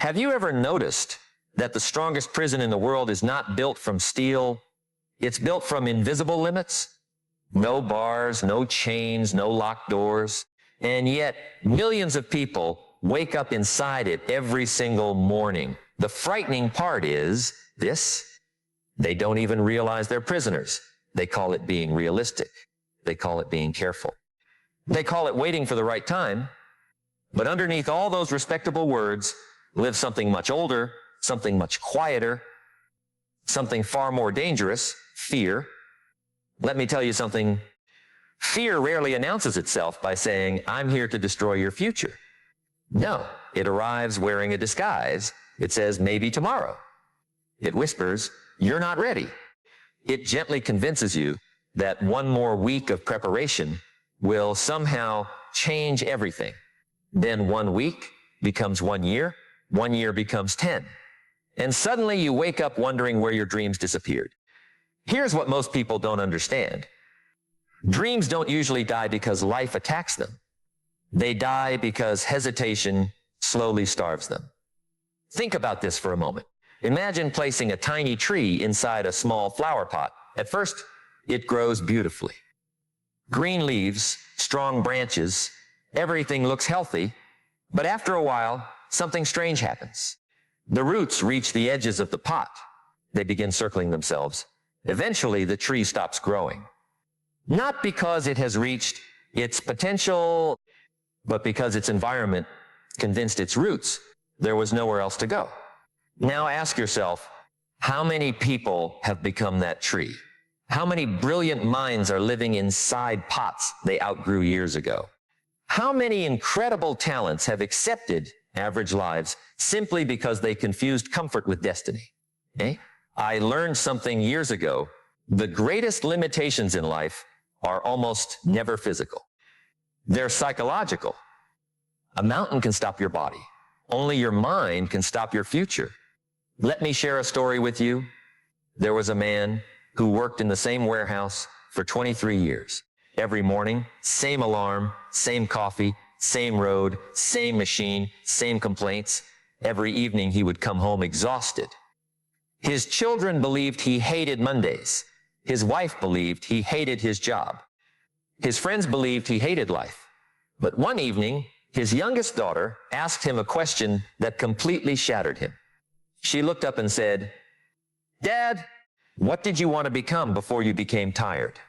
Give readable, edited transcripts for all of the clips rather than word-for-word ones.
Have you ever noticed that the strongest prison in the world is not built from steel? It's built from invisible limits. No bars, no chains, no locked doors. And yet, millions of people wake up inside it every single morning. The frightening part is this: they don't even realize they're prisoners. They call it being realistic. They call it being careful. They call it waiting for the right time. But underneath all those respectable words lives something much older, something much quieter, something far more dangerous: fear. Let me tell you something. Fear rarely announces itself by saying, "I'm here to destroy your future." No, it arrives wearing a disguise. It says, "Maybe tomorrow." It whispers, "You're not ready." It gently convinces you that one more week of preparation will somehow change everything. Then 1 week becomes 1 year becomes 10. And suddenly you wake up wondering where your dreams disappeared. Here's what most people don't understand. Dreams don't usually die because life attacks them. They die because hesitation slowly starves them. Think about this for a moment. Imagine placing a tiny tree inside a small flower pot. At first, it grows beautifully. Green leaves, strong branches, everything looks healthy, but after a while, something strange happens. The roots reach the edges of the pot. They begin circling themselves. Eventually, the tree stops growing. Not because it has reached its potential, but because its environment convinced its roots there was nowhere else to go. Now ask yourself, how many people have become that tree? How many brilliant minds are living inside pots they outgrew years ago? How many incredible talents have accepted average lives simply because they confused comfort with destiny? Eh? I learned something years ago. The greatest limitations in life are almost never physical. They're psychological. A mountain can stop your body. Only your mind can stop your future. Let me share a story with you. There was a man who worked in the same warehouse for 23 years. Every morning, same alarm, same coffee, same road, same machine, same complaints. Every evening he would come home exhausted. His children believed he hated Mondays. His wife believed he hated his job. His friends believed he hated life. But one evening, his youngest daughter asked him a question that completely shattered him. She looked up and said, "Dad, what did you want to become before you became tired?"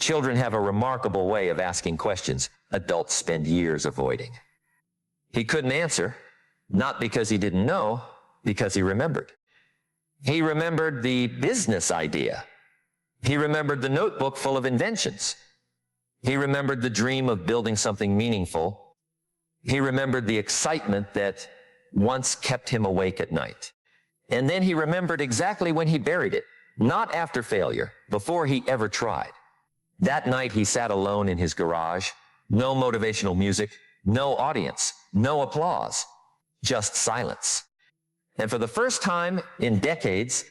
Children have a remarkable way of asking questions adults spend years avoiding. He couldn't answer, not because he didn't know, because he remembered. He remembered the business idea. He remembered the notebook full of inventions. He remembered the dream of building something meaningful. He remembered the excitement that once kept him awake at night. And then he remembered exactly when he buried it, not after failure, before he ever tried. That night he sat alone in his garage, no motivational music, no audience, no applause, just silence. And for the first time in decades,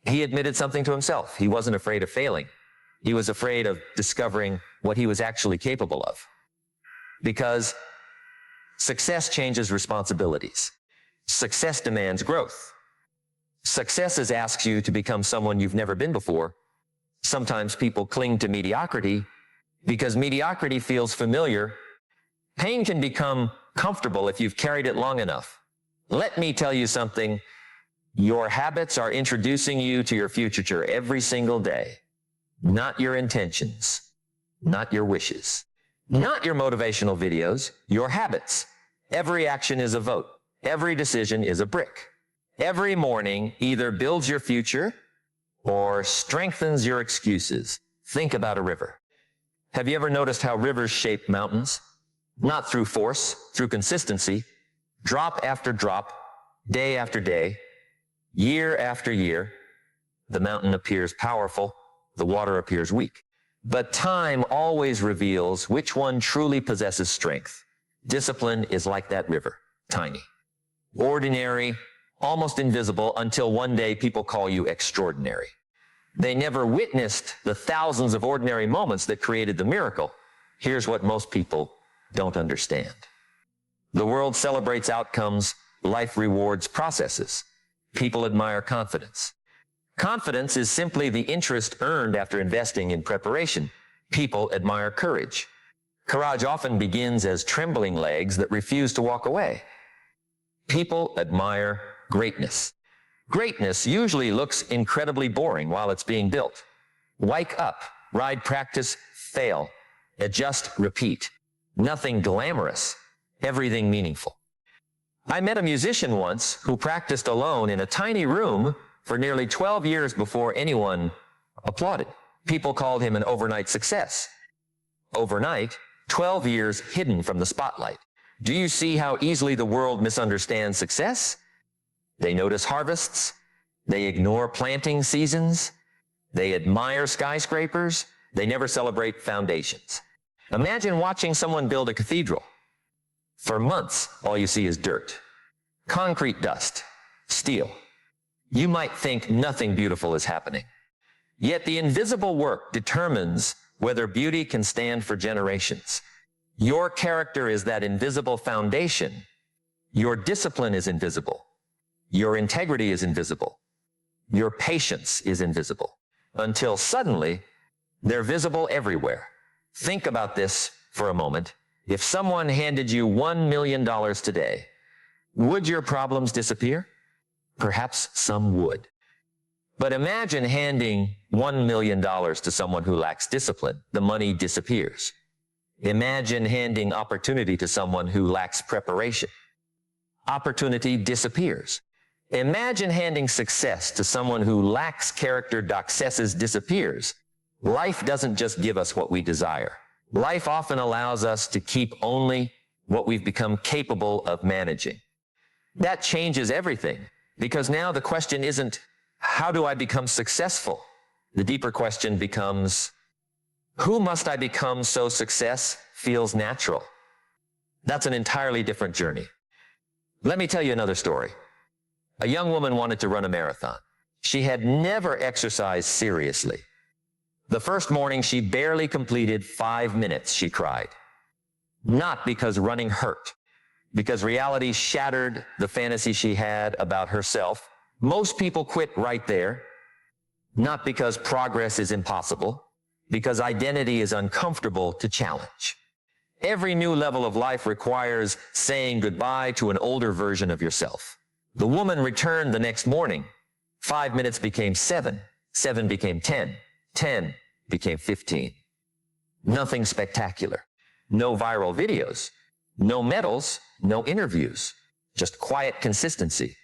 he admitted something to himself. He wasn't afraid of failing. He was afraid of discovering what he was actually capable of. Because success changes responsibilities. Success demands growth. Success asks you to become someone you've never been before. Sometimes people cling to mediocrity because mediocrity feels familiar. Pain can become comfortable if you've carried it long enough. Let me tell you something. Your habits are introducing you to your future every single day. Not your intentions, not your wishes, not your motivational videos, your habits. Every action is a vote. Every decision is a brick. Every morning either builds your future or strengthens your excuses. Think about a river. Have you ever noticed how rivers shape mountains? Not through force, through consistency, drop after drop, day after day, year after year. The mountain appears powerful, the water appears weak. But time always reveals which one truly possesses strength. Discipline is like that river, tiny, ordinary, almost invisible, until one day people call you extraordinary. They never witnessed the thousands of ordinary moments that created the miracle. Here's what most people don't understand. The world celebrates outcomes, Life rewards processes. People admire confidence. Confidence is simply the interest earned after investing in preparation. People admire courage. Courage often begins as trembling legs that refuse to walk away. People admire greatness. Greatness usually looks incredibly boring while it's being built. Wake up, ride, practice, fail, adjust, repeat. Nothing glamorous, everything meaningful. I met a musician once who practiced alone in a tiny room for nearly 12 years before anyone applauded. People called him an overnight success. Overnight, 12 years hidden from the spotlight. Do you see how easily the world misunderstands success? They notice harvests. They ignore planting seasons. They admire skyscrapers. They never celebrate foundations. Imagine watching someone build a cathedral. For months, all you see is dirt, concrete dust, steel. You might think nothing beautiful is happening. Yet the invisible work determines whether beauty can stand for generations. Your character is that invisible foundation. Your discipline is invisible. Your integrity is invisible. Your patience is invisible. Until suddenly, they're visible everywhere. Think about this for a moment. If someone handed you $1 million today, would your problems disappear? Perhaps some would. But imagine handing $1 million to someone who lacks discipline. The money disappears. Imagine handing opportunity to someone who lacks preparation. Opportunity disappears. Imagine handing success to someone who lacks character. Success disappears. Life doesn't just give us what we desire. Life often allows us to keep only what we've become capable of managing. That changes everything, because now the question isn't, how do I become successful? The deeper question becomes, who must I become so success feels natural? That's an entirely different journey. Let me tell you another story. A young woman wanted to run a marathon. She had never exercised seriously. The first morning, she barely completed 5 minutes, she cried. Not because running hurt, because reality shattered the fantasy she had about herself. Most people quit right there, not because progress is impossible, because identity is uncomfortable to challenge. Every new level of life requires saying goodbye to an older version of yourself. The woman returned the next morning. 5 minutes became 7. 7 became 10. 10 became 15. Nothing spectacular. No viral videos. No medals. No interviews. Just quiet consistency.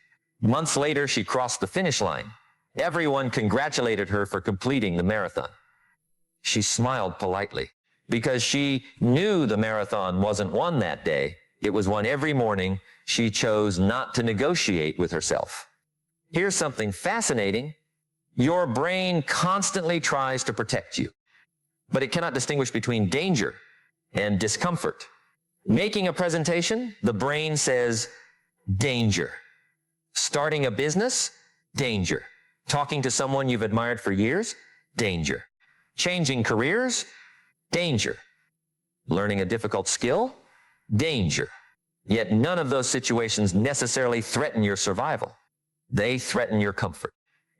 Months later, she crossed the finish line. Everyone congratulated her for completing the marathon. She smiled politely because she knew the marathon wasn't won that day. It was won every morning. She chose not to negotiate with herself. Here's something fascinating. Your brain constantly tries to protect you, but it cannot distinguish between danger and discomfort. Making a presentation, the brain says, danger. Starting a business, danger. Talking to someone you've admired for years, danger. Changing careers, danger. Learning a difficult skill, danger. Yet none of those situations necessarily threaten your survival. They threaten your comfort.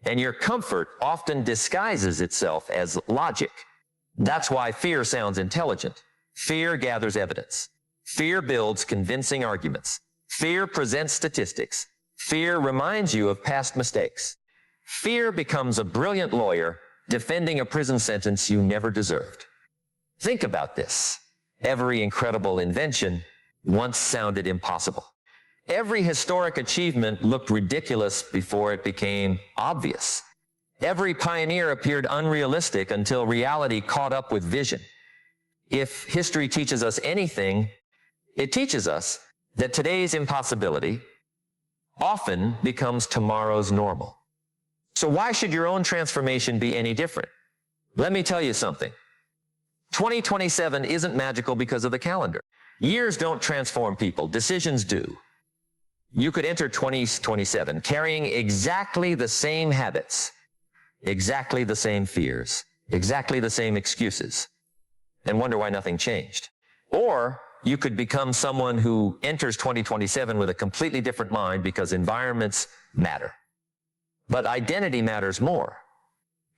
And your comfort often disguises itself as logic. That's why fear sounds intelligent. Fear gathers evidence. Fear builds convincing arguments. Fear presents statistics. Fear reminds you of past mistakes. Fear becomes a brilliant lawyer defending a prison sentence you never deserved. Think about this. Every incredible invention once sounded impossible. Every historic achievement looked ridiculous before it became obvious. Every pioneer appeared unrealistic until reality caught up with vision. If history teaches us anything, it teaches us that today's impossibility often becomes tomorrow's normal. So why should your own transformation be any different? Let me tell you something. 2027 isn't magical because of the calendar. Years don't transform people, decisions do. You could enter 2027 carrying exactly the same habits, exactly the same fears, exactly the same excuses, and wonder why nothing changed. Or you could become someone who enters 2027 with a completely different mind because environments matter. But identity matters more.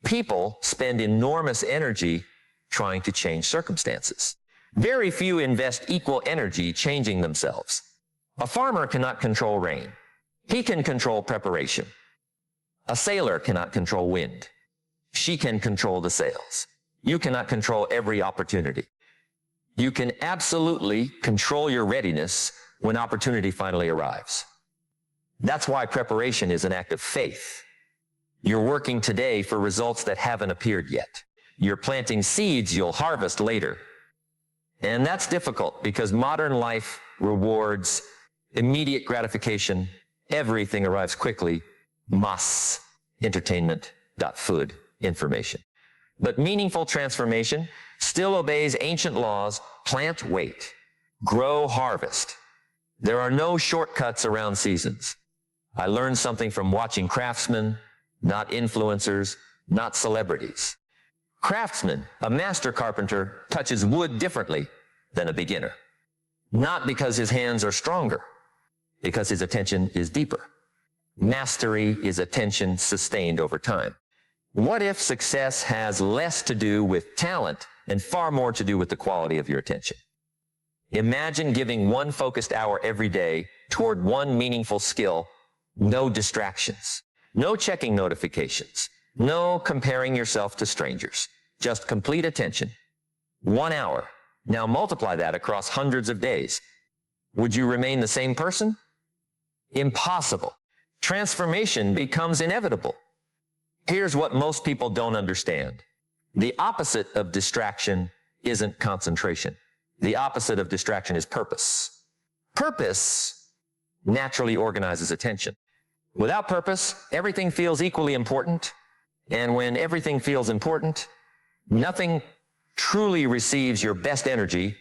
People spend enormous energy trying to change circumstances. Very few invest equal energy changing themselves. A farmer cannot control rain. He can control preparation. A sailor cannot control wind. She can control the sails. You cannot control every opportunity. You can absolutely control your readiness when opportunity finally arrives. That's why preparation is an act of faith. You're working today for results that haven't appeared yet. You're planting seeds you'll harvest later. And that's difficult because modern life rewards immediate gratification. Everything arrives quickly. Mass entertainment, food, information. But meaningful transformation still obeys ancient laws. Plant, wait. Grow, harvest. There are no shortcuts around seasons. I learned something from watching craftsmen, not influencers, not celebrities. Craftsman, a master carpenter, touches wood differently than a beginner. Not because his hands are stronger, because his attention is deeper. Mastery is attention sustained over time. What if success has less to do with talent and far more to do with the quality of your attention? Imagine giving one focused hour every day toward one meaningful skill, no distractions, no checking notifications, no comparing yourself to strangers, just complete attention. 1 hour. Now multiply that across hundreds of days. Would you remain the same person? Impossible. Transformation becomes inevitable. Here's what most people don't understand. The opposite of distraction isn't concentration. The opposite of distraction is purpose. Purpose naturally organizes attention. Without purpose, everything feels equally important. And when everything feels important, nothing truly receives your best energy.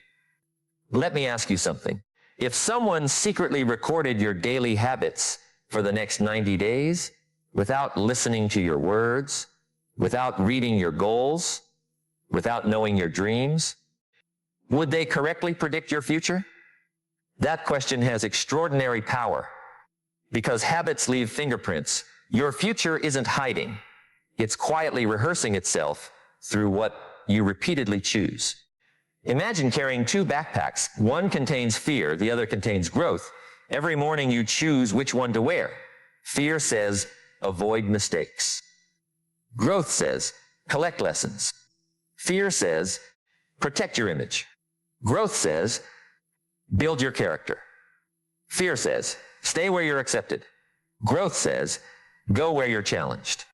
Let me ask you something. If someone secretly recorded your daily habits for the next 90 days, without listening to your words, without reading your goals, without knowing your dreams, would they correctly predict your future? That question has extraordinary power because habits leave fingerprints. Your future isn't hiding. It's quietly rehearsing itself through what you repeatedly choose. Imagine carrying 2 backpacks. One contains fear, the other contains growth. Every morning you choose which one to wear. Fear says, avoid mistakes. Growth says, collect lessons. Fear says, protect your image. Growth says, build your character. Fear says, stay where you're accepted. Growth says, go where you're challenged.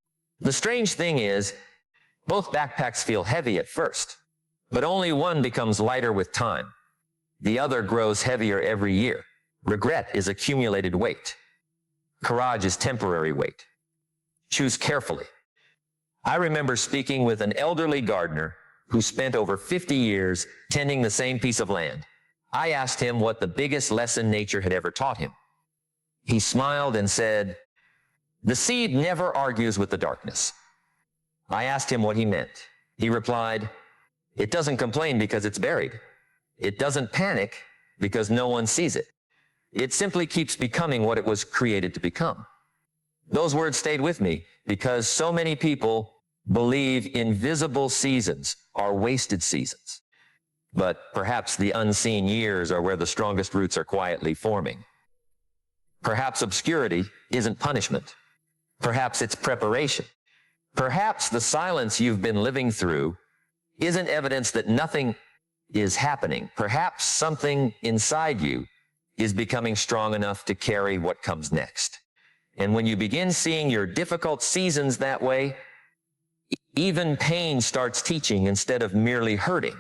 The strange thing is, both backpacks feel heavy at first, but only one becomes lighter with time. The other grows heavier every year. Regret is accumulated weight. Courage is temporary weight. Choose carefully. I remember speaking with an elderly gardener who spent over 50 years tending the same piece of land. I asked him what the biggest lesson nature had ever taught him. He smiled and said, "The seed never argues with the darkness." I asked him what he meant. He replied, "It doesn't complain because it's buried. It doesn't panic because no one sees it. It simply keeps becoming what it was created to become." Those words stayed with me because so many people believe invisible seasons are wasted seasons. But perhaps the unseen years are where the strongest roots are quietly forming. Perhaps obscurity isn't punishment. Perhaps it's preparation. Perhaps the silence you've been living through isn't evidence that nothing is happening. Perhaps something inside you is becoming strong enough to carry what comes next. And when you begin seeing your difficult seasons that way, even pain starts teaching instead of merely hurting.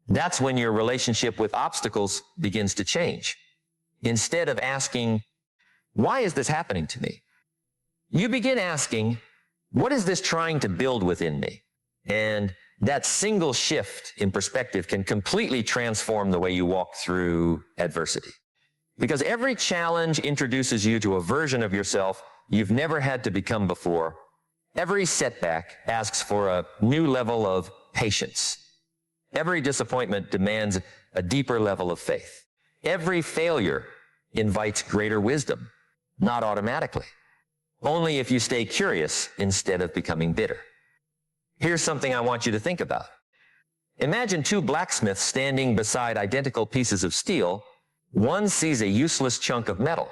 That's when your relationship with obstacles begins to change. Instead of asking, "Why is this happening to me?" you begin asking, "What is this trying to build within me?" And that single shift in perspective can completely transform the way you walk through adversity. Because every challenge introduces you to a version of yourself you've never had to become before. Every setback asks for a new level of patience. Every disappointment demands a deeper level of faith. Every failure invites greater wisdom, not automatically. Only if you stay curious instead of becoming bitter. Here's something I want you to think about. Imagine two blacksmiths standing beside identical pieces of steel. One sees a useless chunk of metal.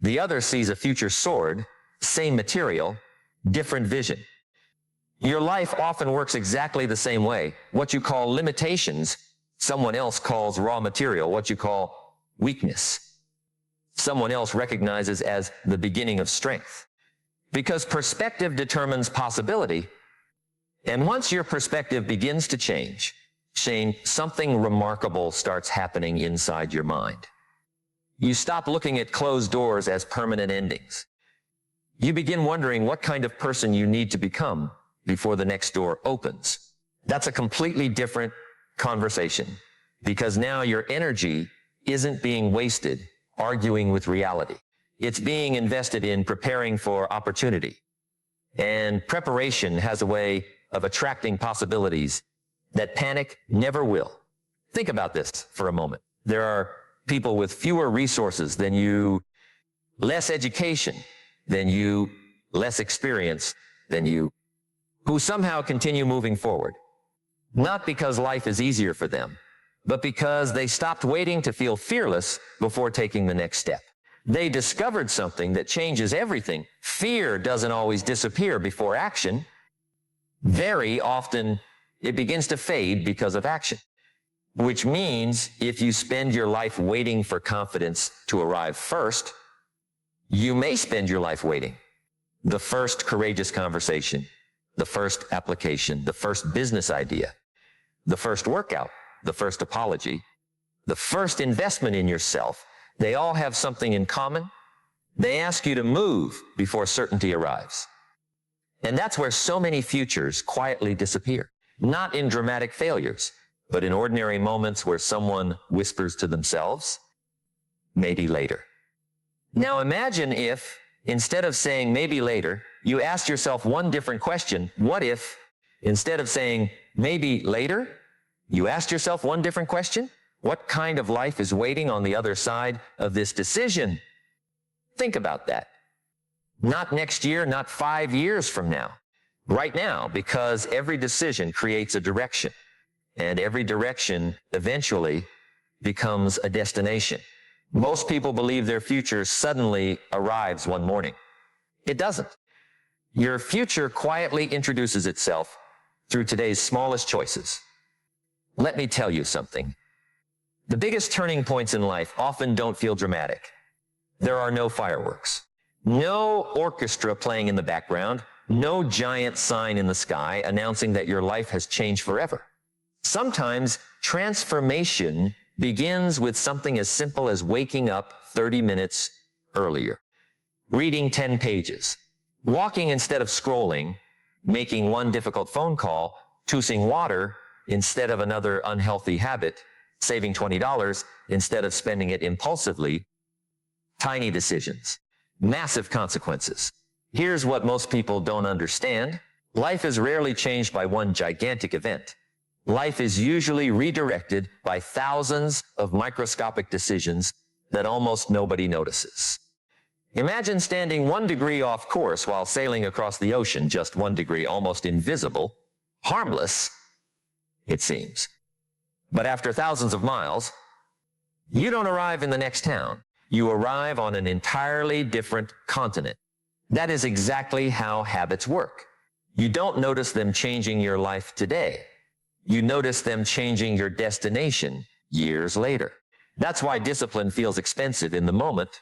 The other sees a future sword, same material, different vision. Your life often works exactly the same way. What you call limitations, someone else calls raw material. What you call weakness, someone else recognizes as the beginning of strength. Because perspective determines possibility. And once your perspective begins to change, something remarkable starts happening inside your mind. You stop looking at closed doors as permanent endings. You begin wondering what kind of person you need to become before the next door opens. That's a completely different conversation, because now your energy isn't being wasted arguing with reality. It's being invested in preparing for opportunity. And preparation has a way of attracting possibilities that panic never will. Think about this for a moment. There are people with fewer resources than you, less education than you, less experience than you, who somehow continue moving forward. Not because life is easier for them, but because they stopped waiting to feel fearless before taking the next step. They discovered something that changes everything. Fear doesn't always disappear before action. Very often, it begins to fade because of action. Which means if you spend your life waiting for confidence to arrive first, you may spend your life waiting. The first courageous conversation, the first application, the first business idea, the first workout, the first apology, the first investment in yourself, they all have something in common. They ask you to move before certainty arrives. And that's where so many futures quietly disappear. Not in dramatic failures, but in ordinary moments where someone whispers to themselves, maybe later. Now imagine if, instead of saying maybe later, you asked yourself one different question. What if, instead of saying maybe later, you asked yourself one different question? What kind of life is waiting on the other side of this decision? Think about that. Not next year, not 5 years from now. Right now, because every decision creates a direction, and every direction eventually becomes a destination. Most people believe their future suddenly arrives one morning. It doesn't. Your future quietly introduces itself through today's smallest choices. Let me tell you something. The biggest turning points in life often don't feel dramatic. There are no fireworks, no orchestra playing in the background, no giant sign in the sky announcing that your life has changed forever. Sometimes transformation begins with something as simple as waking up 30 minutes earlier, reading 10 pages, walking instead of scrolling, making one difficult phone call, choosing water instead of another unhealthy habit, saving $20 instead of spending it impulsively. Tiny decisions, massive consequences. Here's what most people don't understand. Life is rarely changed by one gigantic event. Life is usually redirected by thousands of microscopic decisions that almost nobody notices. Imagine standing 1 degree off course while sailing across the ocean, just 1 degree, almost invisible, harmless, it seems. But after thousands of miles, you don't arrive in the next town. You arrive on an entirely different continent. That is exactly how habits work. You don't notice them changing your life today. You notice them changing your destination years later. That's why discipline feels expensive in the moment,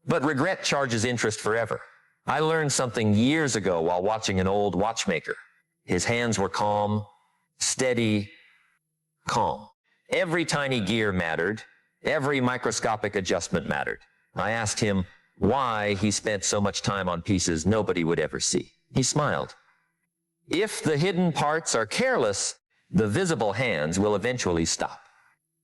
but regret charges interest forever. I learned something years ago while watching an old watchmaker. His hands were calm, steady, calm. Every tiny gear mattered. Every microscopic adjustment mattered. I asked him why he spent so much time on pieces nobody would ever see. He smiled. If the hidden parts are careless, the visible hands will eventually stop.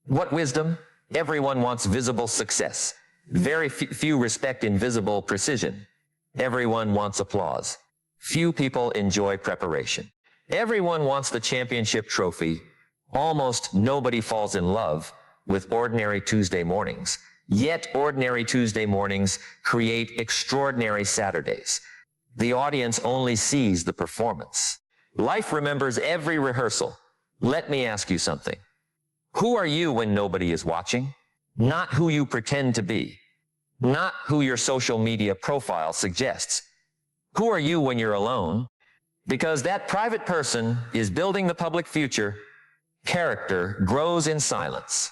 What wisdom? Everyone wants visible success. Very few respect invisible precision. Everyone wants applause. Few people enjoy preparation. Everyone wants the championship trophy. Almost nobody falls in love with ordinary Tuesday mornings. Yet ordinary Tuesday mornings create extraordinary Saturdays. The audience only sees the performance. Life remembers every rehearsal. Let me ask you something. Who are you when nobody is watching? Not who you pretend to be. Not who your social media profile suggests. Who are you when you're alone? Because that private person is building the public future. Character grows in silence.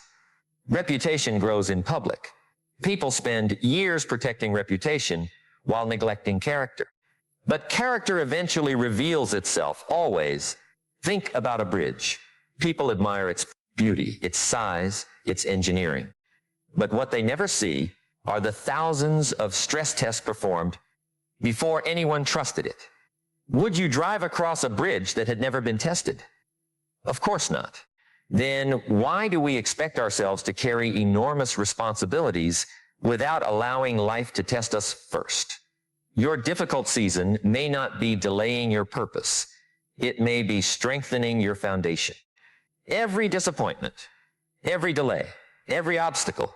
Reputation grows in public. People spend years protecting reputation while neglecting character. But character eventually reveals itself, always. Think about a bridge. People admire its beauty, its size, its engineering. But what they never see are the thousands of stress tests performed before anyone trusted it. Would you drive across a bridge that had never been tested? Of course not. Then why do we expect ourselves to carry enormous responsibilities without allowing life to test us first? Your difficult season may not be delaying your purpose. It may be strengthening your foundation. Every disappointment, every delay, every obstacle,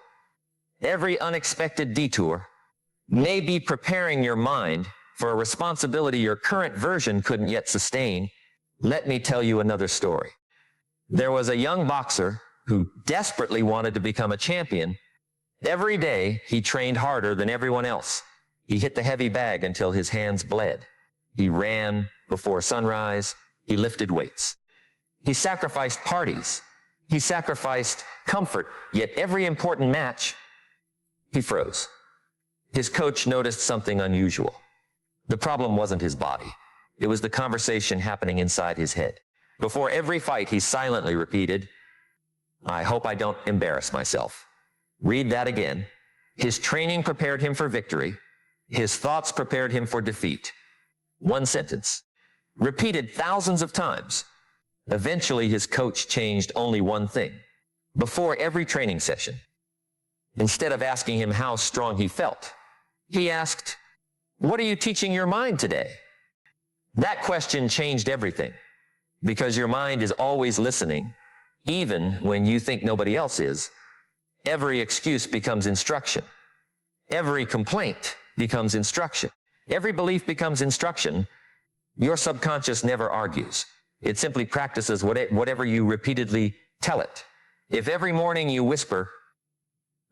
every unexpected detour may be preparing your mind for a responsibility your current version couldn't yet sustain. Let me tell you another story. There was a young boxer who desperately wanted to become a champion. Every day, he trained harder than everyone else. He hit the heavy bag until his hands bled. He ran before sunrise. He lifted weights. He sacrificed parties. He sacrificed comfort. Yet every important match, he froze. His coach noticed something unusual. The problem wasn't his body. It was the conversation happening inside his head. Before every fight, he silently repeated, "I hope I don't embarrass myself." Read that again. His training prepared him for victory. His thoughts prepared him for defeat. One sentence, repeated thousands of times. Eventually, his coach changed only one thing. Before every training session, instead of asking him how strong he felt, he asked, "What are you teaching your mind today?" That question changed everything, because your mind is always listening, even when you think nobody else is. Every excuse becomes instruction. Every complaint becomes instruction. Every belief becomes instruction. Your subconscious never argues. It simply practices whatever you repeatedly tell it. If every morning you whisper,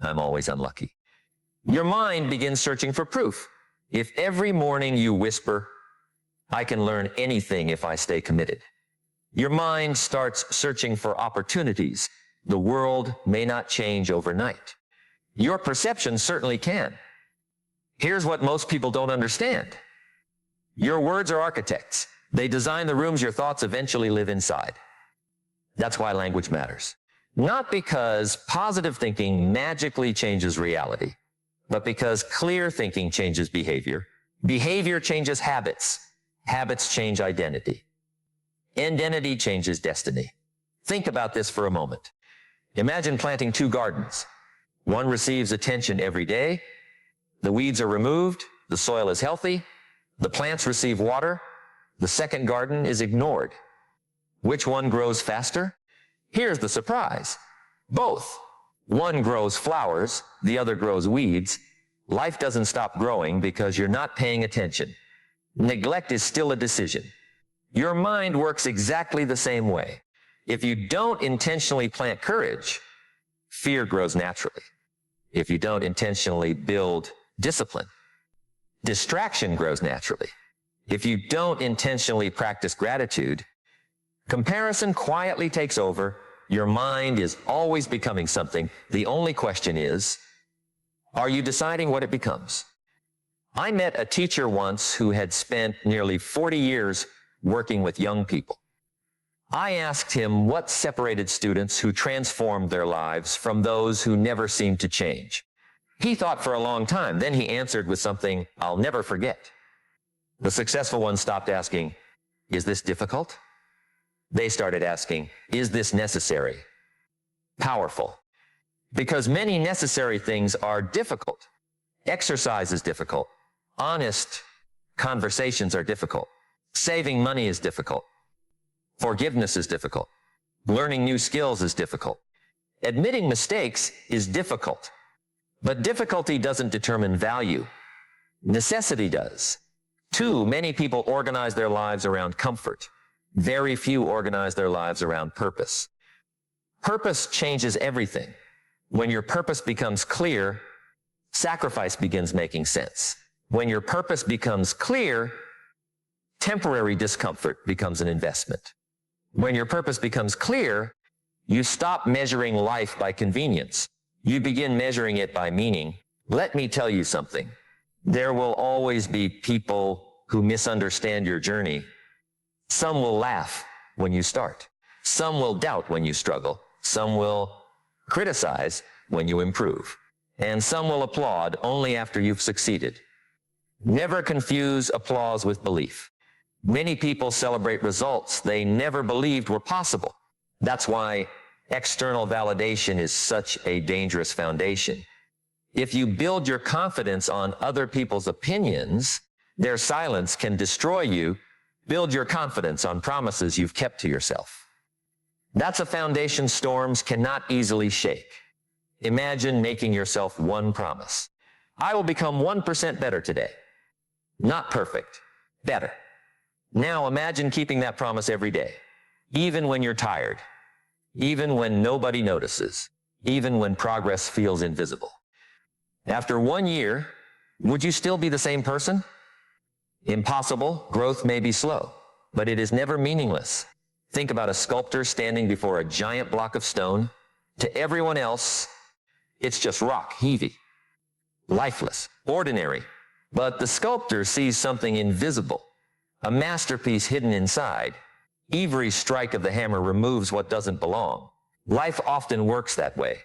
"I'm always unlucky," your mind begins searching for proof. If every morning you whisper, "I can learn anything if I stay committed," your mind starts searching for opportunities. The world may not change overnight. Your perception certainly can. Here's what most people don't understand. Your words are architects. They design the rooms your thoughts eventually live inside. That's why language matters. Not because positive thinking magically changes reality, but because clear thinking changes behavior. Behavior changes habits. Habits change identity. Identity changes destiny. Think about this for a moment. Imagine planting two gardens. One receives attention every day. The weeds are removed. The soil is healthy. The plants receive water. The second garden is ignored. Which one grows faster? Here's the surprise. Both. One grows flowers, the other grows weeds. Life doesn't stop growing because you're not paying attention. Neglect is still a decision. Your mind works exactly the same way. If you don't intentionally plant courage, fear grows naturally. If you don't intentionally build discipline, distraction grows naturally. If you don't intentionally practice gratitude, comparison quietly takes over. Your mind is always becoming something. The only question is, are you deciding what it becomes? I met a teacher once who had spent nearly 40 years working with young people. I asked him what separated students who transformed their lives from those who never seemed to change. He thought for a long time. Then he answered with something I'll never forget. The successful ones stopped asking, "Is this difficult?" They started asking, "Is this necessary?" Powerful. Because many necessary things are difficult. Exercise is difficult. Honest conversations are difficult. Saving money is difficult. Forgiveness is difficult. Learning new skills is difficult. Admitting mistakes is difficult. But difficulty doesn't determine value. Necessity does. Too many people organize their lives around comfort. Very few organize their lives around purpose. Purpose changes everything. When your purpose becomes clear, sacrifice begins making sense. When your purpose becomes clear, temporary discomfort becomes an investment. When your purpose becomes clear, you stop measuring life by convenience. You begin measuring it by meaning. Let me tell you something. There will always be people who misunderstand your journey. Some will laugh when you start. Some will doubt when you struggle. Some will criticize when you improve. And some will applaud only after you've succeeded. Never confuse applause with belief. Many people celebrate results they never believed were possible. That's why external validation is such a dangerous foundation. If you build your confidence on other people's opinions, their silence can destroy you. Build your confidence on promises you've kept to yourself. That's a foundation storms cannot easily shake. Imagine making yourself one promise. I will become 1% better today. Not perfect, better. Now imagine keeping that promise every day, even when you're tired, even when nobody notices, even when progress feels invisible. After 1 year, would you still be the same person? Impossible. Growth may be slow, but it is never meaningless. Think about a sculptor standing before a giant block of stone. To everyone else, it's just rock, heavy, lifeless, ordinary. But the sculptor sees something invisible, a masterpiece hidden inside. Every strike of the hammer removes what doesn't belong. Life often works that way.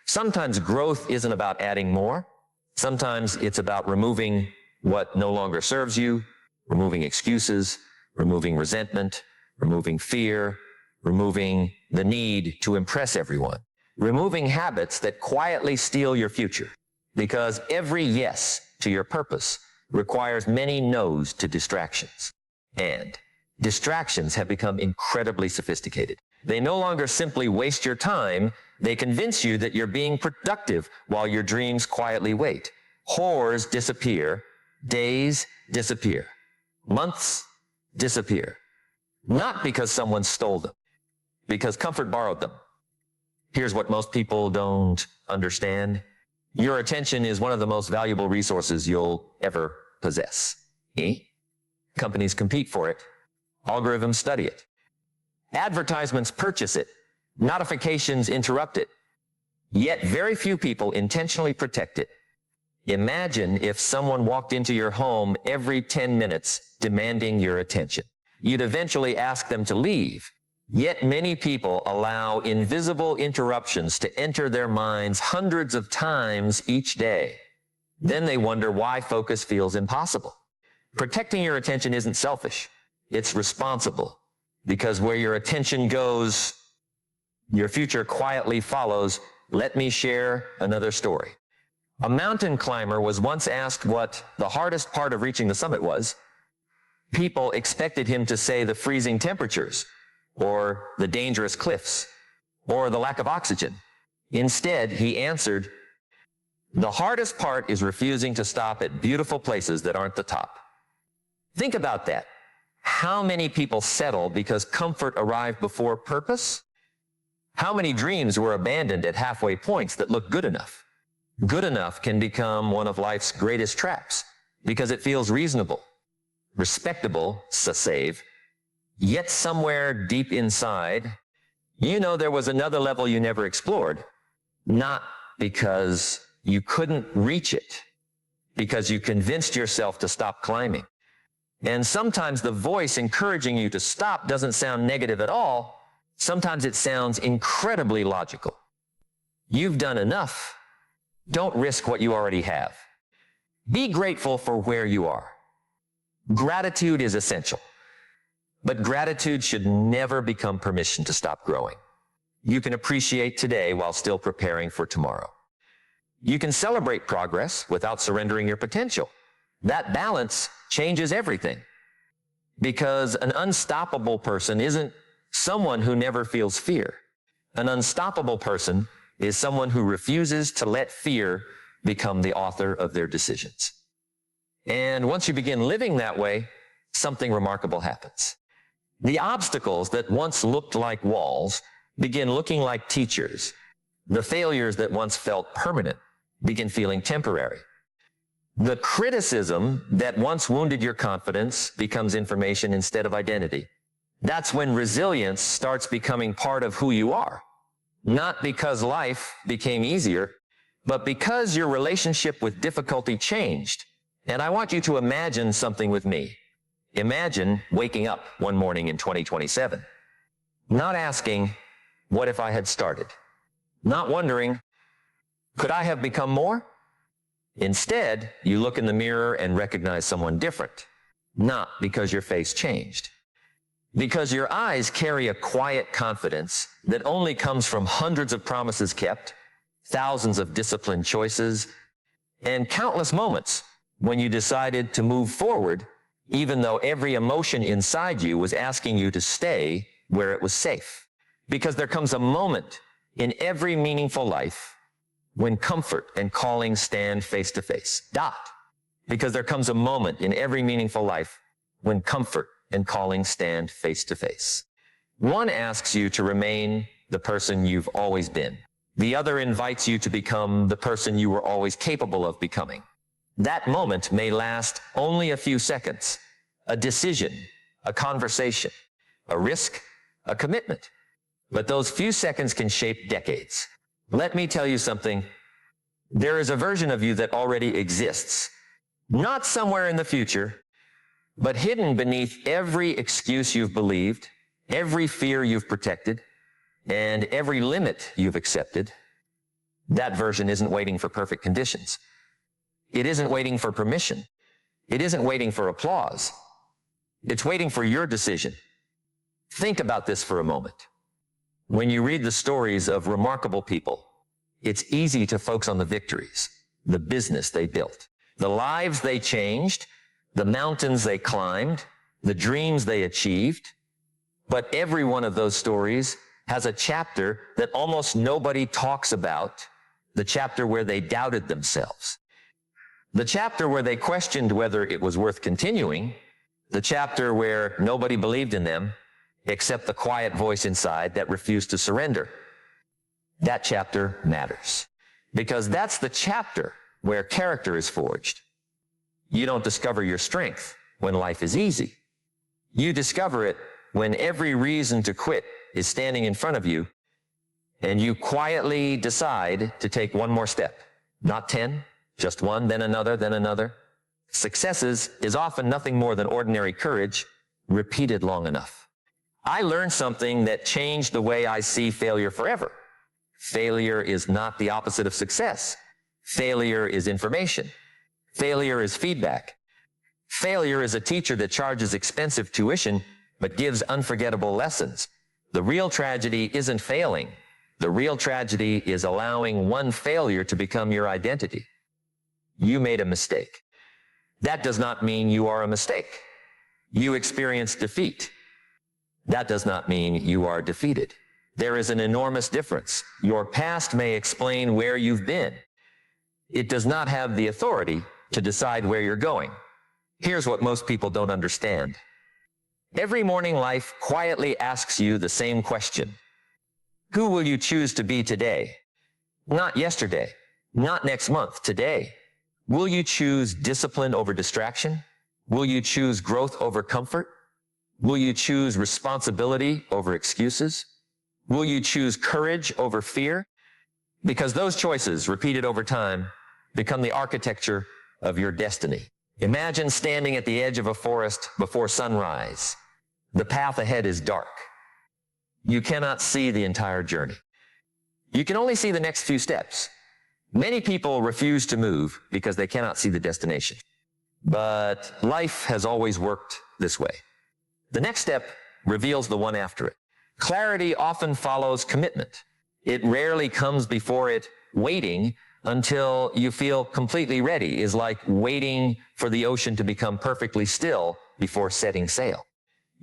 Sometimes growth isn't about adding more. Sometimes it's about removing what no longer serves you, removing excuses, removing resentment, removing fear, removing the need to impress everyone, removing habits that quietly steal your future. Because every yes to your purpose requires many no's to distractions. And distractions have become incredibly sophisticated. They no longer simply waste your time. They convince you that you're being productive while your dreams quietly wait. Hours disappear. Days disappear. Months disappear. Not because someone stole them, because comfort borrowed them. Here's what most people don't understand. Your attention is one of the most valuable resources you'll ever possess. Companies compete for it. Algorithms study it. Advertisements purchase it. Notifications interrupt it. Yet very few people intentionally protect it. Imagine if someone walked into your home every 10 minutes demanding your attention. You'd eventually ask them to leave. Yet many people allow invisible interruptions to enter their minds hundreds of times each day. Then they wonder why focus feels impossible. Protecting your attention isn't selfish. It's responsible. Because where your attention goes, your future quietly follows. Let me share another story. A mountain climber was once asked what the hardest part of reaching the summit was. People expected him to say the freezing temperatures, or the dangerous cliffs, or the lack of oxygen. Instead, he answered, the hardest part is refusing to stop at beautiful places that aren't the top. Think about that. How many people settle because comfort arrived before purpose? How many dreams were abandoned at halfway points that look good enough? Good enough can become one of life's greatest traps because it feels reasonable, respectable, safe, yet somewhere deep inside, you know there was another level you never explored, not because you couldn't reach it, because you convinced yourself to stop climbing. And sometimes the voice encouraging you to stop doesn't sound negative at all. Sometimes it sounds incredibly logical. You've done enough. Don't risk what you already have. Be grateful for where you are. Gratitude is essential. But gratitude should never become permission to stop growing. You can appreciate today while still preparing for tomorrow. You can celebrate progress without surrendering your potential. That balance changes everything. Because an unstoppable person isn't someone who never feels fear. An unstoppable person is someone who refuses to let fear become the author of their decisions. And once you begin living that way, something remarkable happens. The obstacles that once looked like walls begin looking like teachers. The failures that once felt permanent begin feeling temporary. The criticism that once wounded your confidence becomes information instead of identity. That's when resilience starts becoming part of who you are. Not because life became easier, but because your relationship with difficulty changed. And I want you to imagine something with me. Imagine waking up one morning in 2027, not asking, what if I had started? Not wondering, could I have become more? Instead, you look in the mirror and recognize someone different, not because your face changed. Because your eyes carry a quiet confidence that only comes from hundreds of promises kept, thousands of disciplined choices, and countless moments when you decided to move forward, even though every emotion inside you was asking you to stay where it was safe. Because there comes a moment in every meaningful life when comfort and calling stand face to face. Because there comes a moment in every meaningful life when comfort and calling stand face to face. One asks you to remain the person you've always been. The other invites you to become the person you were always capable of becoming. That moment may last only a few seconds. A decision, a conversation, a risk, a commitment. But those few seconds can shape decades. Let me tell you something. There is a version of you that already exists. Not somewhere in the future, but hidden beneath every excuse you've believed, every fear you've protected, and every limit you've accepted. That version isn't waiting for perfect conditions. It isn't waiting for permission. It isn't waiting for applause. It's waiting for your decision. Think about this for a moment. When you read the stories of remarkable people, it's easy to focus on the victories, the business they built, the lives they changed, the mountains they climbed, the dreams they achieved. But every one of those stories has a chapter that almost nobody talks about, the chapter where they doubted themselves, the chapter where they questioned whether it was worth continuing, the chapter where nobody believed in them except the quiet voice inside that refused to surrender. That chapter matters because that's the chapter where character is forged. You don't discover your strength when life is easy. You discover it when every reason to quit is standing in front of you and you quietly decide to take one more step, not 10, just one, then another, then another. Successes is often nothing more than ordinary courage repeated long enough. I learned something that changed the way I see failure forever. Failure is not the opposite of success. Failure is information. Failure is feedback. Failure is a teacher that charges expensive tuition but gives unforgettable lessons. The real tragedy isn't failing. The real tragedy is allowing one failure to become your identity. You made a mistake. That does not mean you are a mistake. You experienced defeat. That does not mean you are defeated. There is an enormous difference. Your past may explain where you've been. It does not have the authority to decide where you're going. Here's what most people don't understand. Every morning life quietly asks you the same question. Who will you choose to be today? Not yesterday, not next month, today. Will you choose discipline over distraction? Will you choose growth over comfort? Will you choose responsibility over excuses? Will you choose courage over fear? Because those choices, repeated over time, become the architecture of your destiny. Imagine standing at the edge of a forest before sunrise. The path ahead is dark. You cannot see the entire journey. You can only see the next few steps. Many people refuse to move because they cannot see the destination. But life has always worked this way. The next step reveals the one after it. Clarity often follows commitment. It rarely comes before it. Waiting until you feel completely ready is like waiting for the ocean to become perfectly still before setting sail.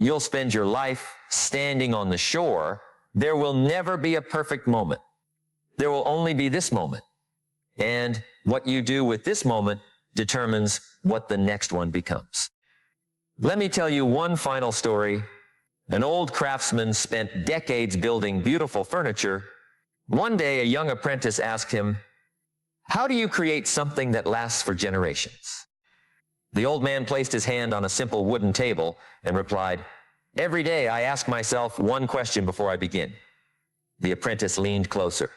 You'll spend your life standing on the shore. There will never be a perfect moment. There will only be this moment. And what you do with this moment determines what the next one becomes. Let me tell you one final story. An old craftsman spent decades building beautiful furniture. One day, a young apprentice asked him, "How do you create something that lasts for generations?" The old man placed his hand on a simple wooden table and replied, "Every day I ask myself one question before I begin." The apprentice leaned closer.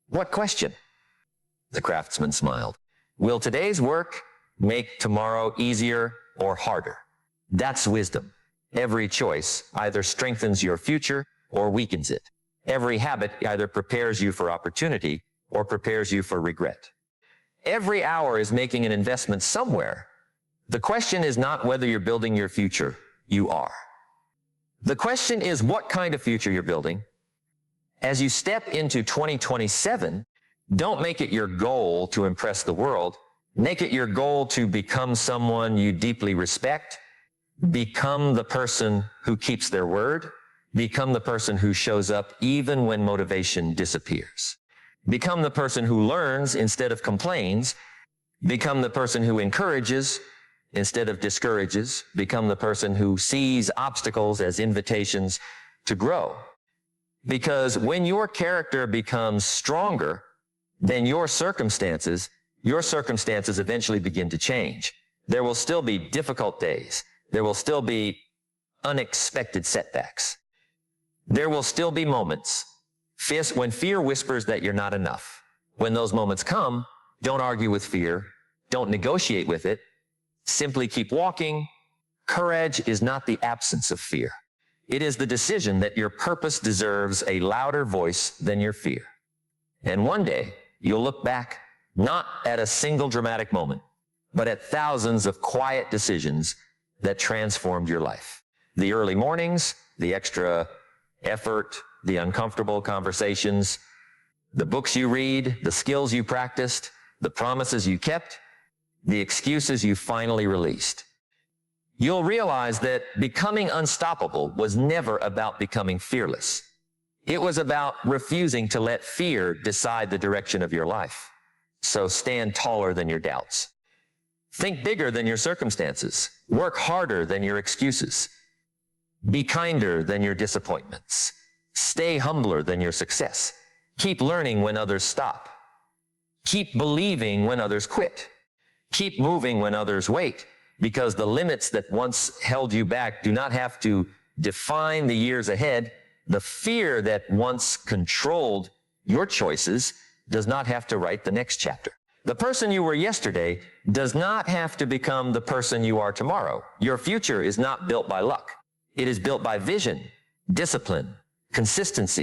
"What question?" The craftsman smiled. "Will today's work make tomorrow easier or harder?" That's wisdom. Every choice either strengthens your future or weakens it. Every habit either prepares you for opportunity or prepares you for regret. Every hour is making an investment somewhere. The question is not whether you're building your future. You are. The question is what kind of future you're building. As you step into 2027, don't make it your goal to impress the world. Make it your goal to become someone you deeply respect. Become the person who keeps their word. Become the person who shows up even when motivation disappears. Become the person who learns instead of complains. Become the person who encourages instead of discourages. Become the person who sees obstacles as invitations to grow. Because when your character becomes stronger than your circumstances eventually begin to change. There will still be difficult days. There will still be unexpected setbacks. There will still be moments when fear whispers that you're not enough. When those moments come, don't argue with fear. Don't negotiate with it. Simply keep walking. Courage is not the absence of fear. It is the decision that your purpose deserves a louder voice than your fear. And one day, you'll look back not at a single dramatic moment, but at thousands of quiet decisions that transformed your life. The early mornings, the extra effort, the uncomfortable conversations, the books you read, the skills you practiced, the promises you kept, the excuses you finally released. You'll realize that becoming unstoppable was never about becoming fearless. It was about refusing to let fear decide the direction of your life. So stand taller than your doubts. Think bigger than your circumstances. Work harder than your excuses. Be kinder than your disappointments. Stay humbler than your success. Keep learning when others stop. Keep believing when others quit. Keep moving when others wait, because the limits that once held you back do not have to define the years ahead. The fear that once controlled your choices does not have to write the next chapter. The person you were yesterday does not have to become the person you are tomorrow. Your future is not built by luck. It is built by vision, discipline, consistency.